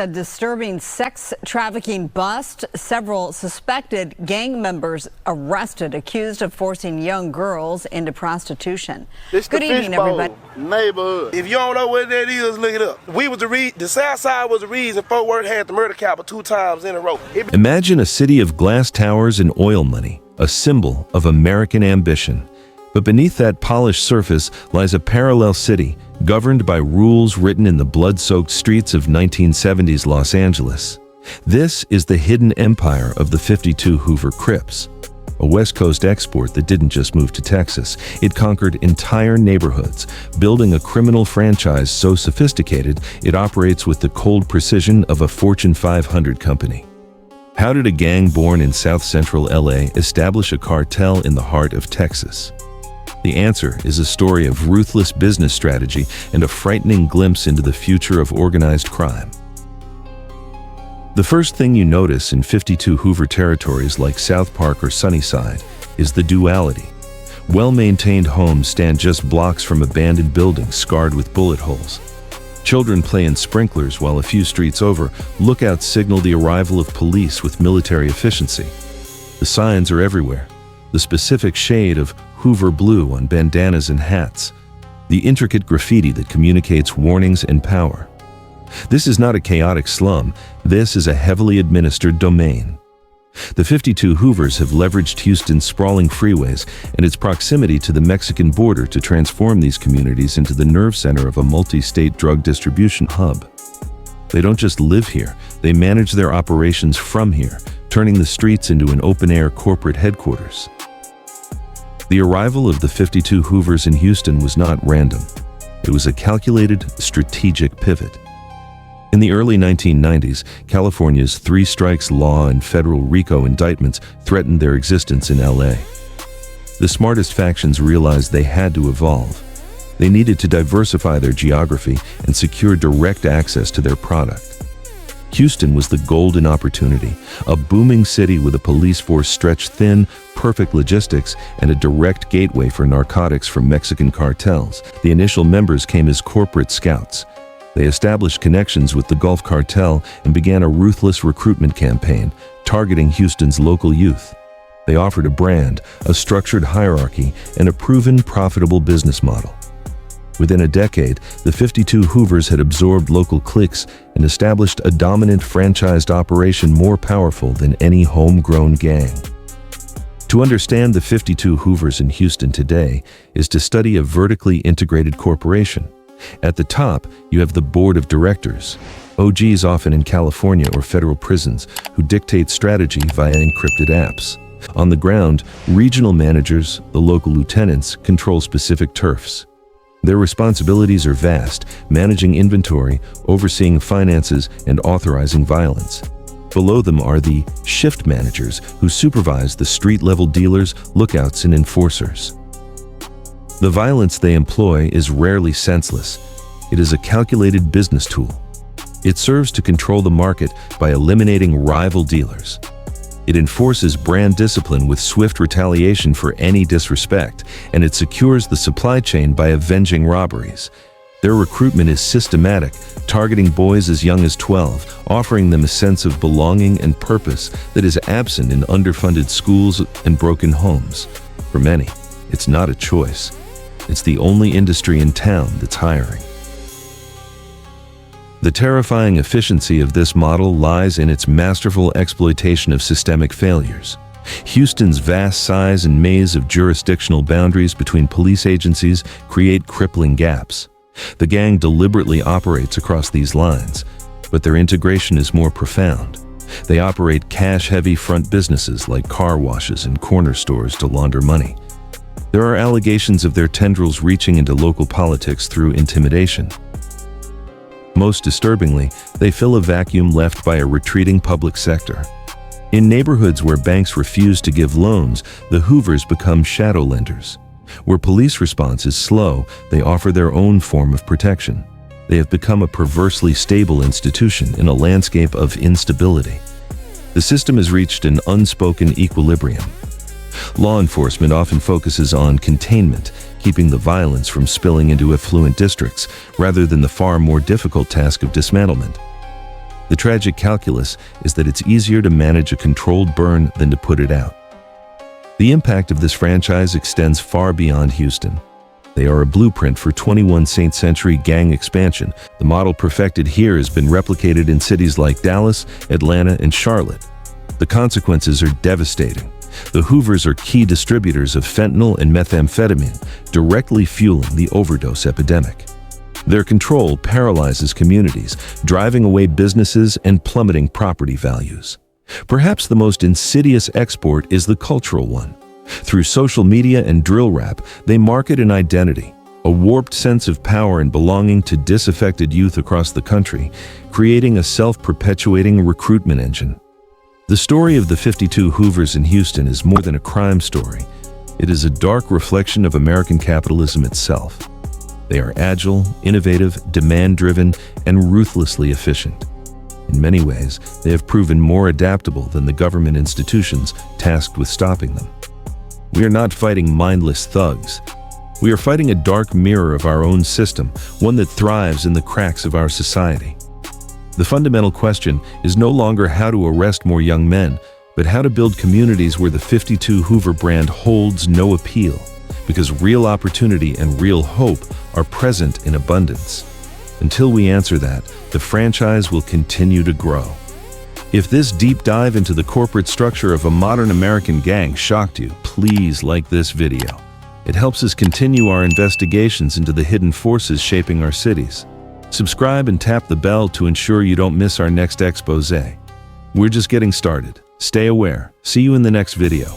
A disturbing sex trafficking bust. Several suspected gang members arrested, accused of forcing young girls into prostitution. Good evening, everybody. Neighborhood. If you don't know what that is, look it up. The South Side was the reason Fort Worth had the murder capital 2 times in a row. Imagine a city of glass towers and oil money, a symbol of American ambition. But beneath that polished surface lies a parallel city, governed by rules written in the blood-soaked streets of 1970s Los Angeles. This is the hidden empire of the 52 Hoover Crips, a West Coast export that didn't just move to Texas. It conquered entire neighborhoods, building a criminal franchise so sophisticated it operates with the cold precision of a Fortune 500 company. How did a gang born in South Central LA establish a cartel in the heart of Texas? The answer is a story of ruthless business strategy and a frightening glimpse into the future of organized crime. The first thing you notice in 52 Hoover territories like South Park or Sunnyside is the duality. Well-maintained homes stand just blocks from abandoned buildings scarred with bullet holes. Children play in sprinklers while a few streets over, lookouts signal the arrival of police with military efficiency. The signs are everywhere. The specific shade of Hoover blue on bandanas and hats, the intricate graffiti that communicates warnings and power. This is not a chaotic slum, this is a heavily administered domain. The 52 Hoovers have leveraged Houston's sprawling freeways and its proximity to the Mexican border to transform these communities into the nerve center of a multi-state drug distribution hub. They don't just live here, they manage their operations from here, turning the streets into an open-air corporate headquarters. The arrival of the 52 Hoovers in Houston was not random. It was a calculated, strategic pivot. In the early 1990s, California's three strikes law and federal RICO indictments threatened their existence in LA. The smartest factions realized they had to evolve. They needed to diversify their geography and secure direct access to their product. Houston was the golden opportunity, a booming city with a police force stretched thin, perfect logistics, and a direct gateway for narcotics from Mexican cartels. The initial members came as corporate scouts. They established connections with the Gulf Cartel and began a ruthless recruitment campaign, targeting Houston's local youth. They offered a brand, a structured hierarchy, and a proven profitable business model. Within a decade, the 52 Hoovers had absorbed local cliques and established a dominant franchised operation more powerful than any homegrown gang. To understand the 52 Hoovers in Houston today is to study a vertically integrated corporation. At the top, you have the board of directors, OGs often in California or federal prisons, who dictate strategy via encrypted apps. On the ground, regional managers, the local lieutenants, control specific turfs. Their responsibilities are vast, managing inventory, overseeing finances, and authorizing violence. Below them are the shift managers, who supervise the street-level dealers, lookouts, and enforcers. The violence they employ is rarely senseless. It is a calculated business tool. It serves to control the market by eliminating rival dealers. It enforces brand discipline with swift retaliation for any disrespect, and it secures the supply chain by avenging robberies. Their recruitment is systematic, targeting boys as young as 12, offering them a sense of belonging and purpose that is absent in underfunded schools and broken homes. For many, it's not a choice. It's the only industry in town that's hiring. The terrifying efficiency of this model lies in its masterful exploitation of systemic failures. Houston's vast size and maze of jurisdictional boundaries between police agencies create crippling gaps. The gang deliberately operates across these lines, but their integration is more profound. They operate cash-heavy front businesses like car washes and corner stores to launder money. There are allegations of their tendrils reaching into local politics through intimidation. Most disturbingly, they fill a vacuum left by a retreating public sector. In neighborhoods where banks refuse to give loans, the Hoovers become shadow lenders. Where police response is slow, they offer their own form of protection. They have become a perversely stable institution in a landscape of instability. The system has reached an unspoken equilibrium. Law enforcement often focuses on containment, keeping the violence from spilling into affluent districts, rather than the far more difficult task of dismantlement. The tragic calculus is that it's easier to manage a controlled burn than to put it out. The impact of this franchise extends far beyond Houston. They are a blueprint for 21st century gang expansion. The model perfected here has been replicated in cities like Dallas, Atlanta, and Charlotte. The consequences are devastating. The Hoovers are key distributors of fentanyl and methamphetamine, directly fueling the overdose epidemic. Their control paralyzes communities, driving away businesses and plummeting property values. Perhaps the most insidious export is the cultural one. Through social media and drill rap, they market an identity, a warped sense of power and belonging to disaffected youth across the country, creating a self-perpetuating recruitment engine. The story of the 52 Hoovers in Houston is more than a crime story. It is a dark reflection of American capitalism itself. They are agile, innovative, demand-driven, and ruthlessly efficient. In many ways, they have proven more adaptable than the government institutions tasked with stopping them. We are not fighting mindless thugs. We are fighting a dark mirror of our own system, one that thrives in the cracks of our society. The fundamental question is no longer how to arrest more young men, but how to build communities where the 52 Hoover brand holds no appeal, because real opportunity and real hope are present in abundance. Until we answer that, the franchise will continue to grow. If this deep dive into the corporate structure of a modern American gang shocked you, please like this video. It helps us continue our investigations into the hidden forces shaping our cities. Subscribe and tap the bell to ensure you don't miss our next expose. We're just getting started. Stay aware. See you in the next video.